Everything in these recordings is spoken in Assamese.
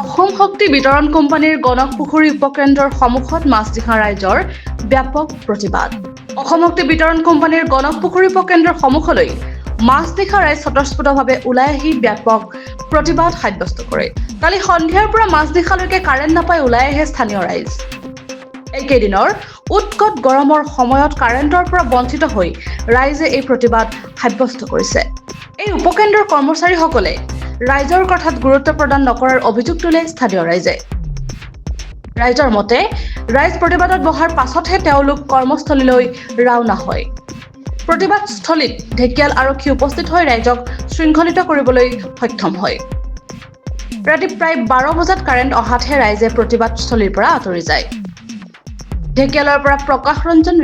অসম শক্তি বিতৰণ কোম্পানীৰ গণকপুখুৰী উপকেন্দ্ৰৰ সন্মুখত মাছদিখা ৰাইজৰ ব্যাপক প্ৰতিবাদ। অসম শক্তি বিতৰণ কোম্পানীৰ গণকপুখুৰী উপকেন্দ্ৰৰ সন্মুখলৈ মাছদিখা ৰাইজ স্বতঃস্ফূৰ্তভাৱে ওলাই আহি ব্যাপক প্ৰতিবাদ সাব্যস্ত কৰে। কালি সন্ধিয়াৰ পৰা মাছদিখালৈকে কাৰেণ্ট নাপাই ওলাই আহে স্থানীয় ৰাইজ। এইকেইদিনৰ উৎকট গৰমৰ সময়ত কাৰেণ্টৰ পৰা বঞ্চিত হৈ ৰাইজে এই প্ৰতিবাদ সাব্যস্ত কৰিছে। এই উপকেন্দ্ৰৰ কৰ্মচাৰীসকলে ৰাইজৰ কথাত গুৰুত্ব প্ৰদান নকৰাৰ অভিযোগ তোলে স্থানীয় ৰাইজে। ৰাইজৰ মতে ৰাইজ প্ৰতিবাদত বহাৰ পাছতহে তেওঁলোক কৰ্মস্থলীলৈ ৰাওনা হয়। প্ৰতিবাদস্থলীত ঢেকিয়াল আৰক্ষী উপস্থিত হৈ ৰাইজক শৃংখলিত কৰিবলৈ সক্ষম হয়। ৰাতি প্ৰায় 12 বজাত কাৰেণ্ট অহাতহে ৰাইজে প্ৰতিবাদস্থলীৰ পৰা আঁতৰি যায়। ঢেকিয়ালৰ পৰা প্ৰকাশ ৰঞ্জন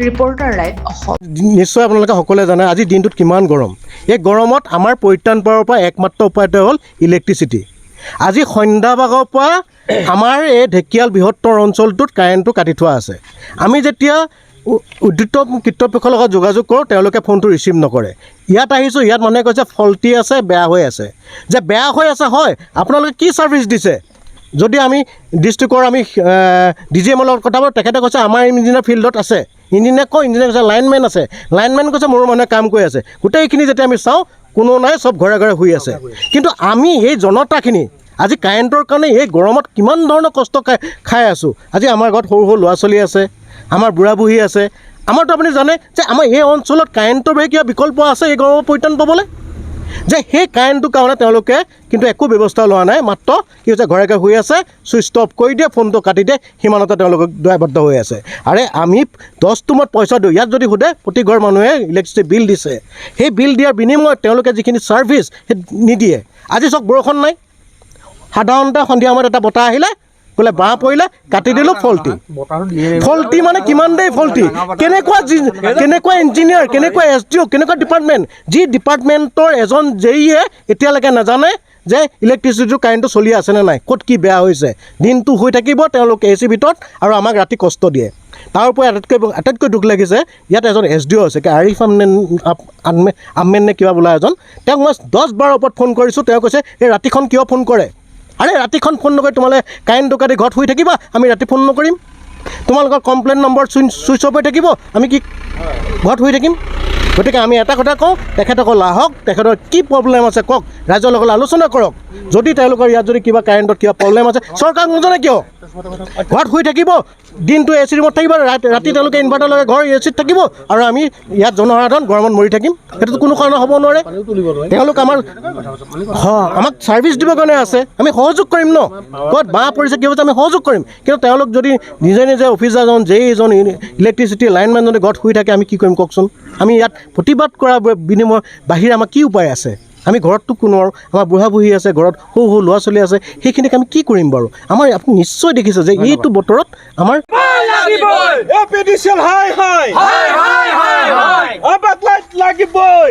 ৰিপৰ্টাৰ ৰাইট অসম। নিশ্চয় আপোনালোকে সকলোৱে জানে আজি দিনটোত কিমান গৰম। এই গৰমত আমাৰ পৰিত্ৰাণ পোৱাৰ পৰা একমাত্ৰ উপায়টো হ'ল ইলেক্ট্ৰিচিটি। আজি সন্ধ্যা ভাগৰ পৰা আমাৰ এই ঢেকিয়াল বৃহত্তৰ অঞ্চলটোত কাৰেণ্টটো কাটি থোৱা আছে। আমি যেতিয়া উদ্যুত কৰ্তৃপক্ষৰ লগত যোগাযোগ কৰোঁ তেওঁলোকে ফোনটো ৰিচিভ নকৰে। ইয়াত আহিছোঁ, ইয়াত মানুহে কৈছে ফল্টি আছে, বেয়া হৈ আছে। যে বেয়া হৈ আছে হয়, আপোনালোকে কি ছাৰ্ভিচ দিছে? যদি আমি ডিষ্ট্ৰিক্টৰ আমি DGM লগত কথা পাতোঁ, তেখেতে কৈছে আমাৰ ইঞ্জিনিয়াৰ ফিল্ডত আছে। ইঞ্জিনিয়াৰ কৈছে লাইনমেন আছে, লাইনমেন কৈছে মোৰ মানুহে কাম কৰি আছে। গোটেইখিনি যেতিয়া আমি চাওঁ কোনো নাই, চব ঘৰে ঘৰে শুই আছে। কিন্তু আমি এই জনতাখিনি আজি কাৰেণ্টৰ কাৰণে এই গৰমত কিমান ধৰণৰ কষ্ট খাই আছোঁ। আজি আমাৰ ঘৰত সৰু সৰু ল'ৰা ছোৱালী আছে, আমাৰ বুঢ়া বুঢ়ী আছে। আমাৰতো আপুনি জানে যে আমাৰ এই অঞ্চলত কাৰেণ্টৰ বাহিৰে কিবা বিকল্প আছে এই গৰমৰ পৰিত্ৰাণ পাবলৈ? যে সেই কাৰেণ্টটোৰ কাৰণে তেওঁলোকে কিন্তু একো ব্যৱস্থা লোৱা নাই। মাত্ৰ কি হৈছে, ঘৰে ঘৰে শুই আছে, ছুইচ অফ কৰি দিয়ে, ফোনটো কাটি দিয়ে, সিমানতে তেওঁলোকক দায়বদ্ধ হৈ আছে। আৰে আমি 10 টোমত পইচা দিওঁ। ইয়াত যদি সোধে প্ৰতি ঘৰ মানুহে ইলেক্ট্ৰিচিটি বিল দিছে, সেই বিল দিয়াৰ বিনিময়ত তেওঁলোকে যিখিনি ছাৰ্ভিচ সেই নিদিয়ে। আজি চাওক বৰষুণ নাই, সাধাৰণতে সন্ধিয়া সময়ত এটা বতাহ আহিলে বোলে বাঁহ পৰিলে কাটি দিলোঁ, ফল্টি মানে কিমান দেৰি ফল্টি? কেনেকুৱা ইঞ্জিনিয়াৰ, কেনেকুৱা SDO, কেনেকুৱা ডিপাৰ্টমেণ্ট, যি ডিপাৰ্টমেণ্টৰ এজন JE এতিয়ালৈকে নাজানে যে ইলেক্ট্ৰিচিটিৰ কাৰেণ্টটো চলি আছেনে নাই, ক'ত কি বেয়া হৈছে। দিনটো শুই থাকিব তেওঁলোকে AC ভিতৰত আৰু আমাক ৰাতি কষ্ট দিয়ে। তাৰ উপৰি আটাইতকৈ দুখ লাগিছে, ইয়াত এজন SDO আছে, আৰিফ আহমেদ নে কিবা বোলা এজন। তেওঁক মই 10-12 ওপৰত ফোন কৰিছোঁ। তেওঁ কৈছে এই ৰাতিখন কিয় ফোন কৰে? আৰে ৰাতিখন ফোন নকৰি তোমালোকে কাৰেণ্টটো কাটি ঘৰত শুই থাকিবা, আমি ৰাতি ফোন নকৰিম? তোমালোকৰ কমপ্লেইন নম্বৰ ছুইচ অফ হৈ থাকিব, আমি কি ঘৰত শুই থাকিম? গতিকে আমি এটা কথা কওঁ, তেখেতসকল আহক, তেখেতৰ কি প্ৰব্লেম আছে কওক, ৰাইজৰ লগত আলোচনা কৰক। যদি তেওঁলোকৰ ইয়াত যদি কিবা কাৰেণ্টত কিবা প্ৰব্লেম আছে, চৰকাৰক নজনায় কিয়? ঘৰত শুই থাকিব, দিনটো AC ৰুমত থাকিব, ৰাতি তেওঁলোকে ইনভাৰ্টাৰ লগাই ঘৰ AC ত থাকিব, আৰু আমি ইয়াত জনসাধাৰণ গৰমত মৰি থাকিম। সেইটোতো কোনো কাৰণে হ'ব নোৱাৰে। তেওঁলোক আমাক ছাৰ্ভিচ দিবৰ কাৰণে আছে, আমি সহযোগ কৰিম ন। ক'ত বাঁহ পৰিছে, কি হৈছে, আমি সহযোগ কৰিম। কিন্তু তেওঁলোক যদি নিজে নিজে অফিচাৰজন JE ইলেক্ট্ৰিচিটি লাইনমেন যদি ঘৰত শুই থাকে, আমি কি কৰিম কওকচোন? আমি ইয়াত প্ৰতিবাদ কৰাৰ বিনিময়ৰ বাহিৰে আমাৰ কি উপায় আছে? আমি ঘৰততো কোনো, আমাৰ বুঢ়া বুঢ়ী আছে, ঘৰত সৰু সৰু ল'ৰা ছোৱালী আছে, সেইখিনিক আমি কি কৰিম বাৰু? আমাৰ আপুনি নিশ্চয় দেখিছে যে এইটো বতৰত আমাৰ লাগিবই।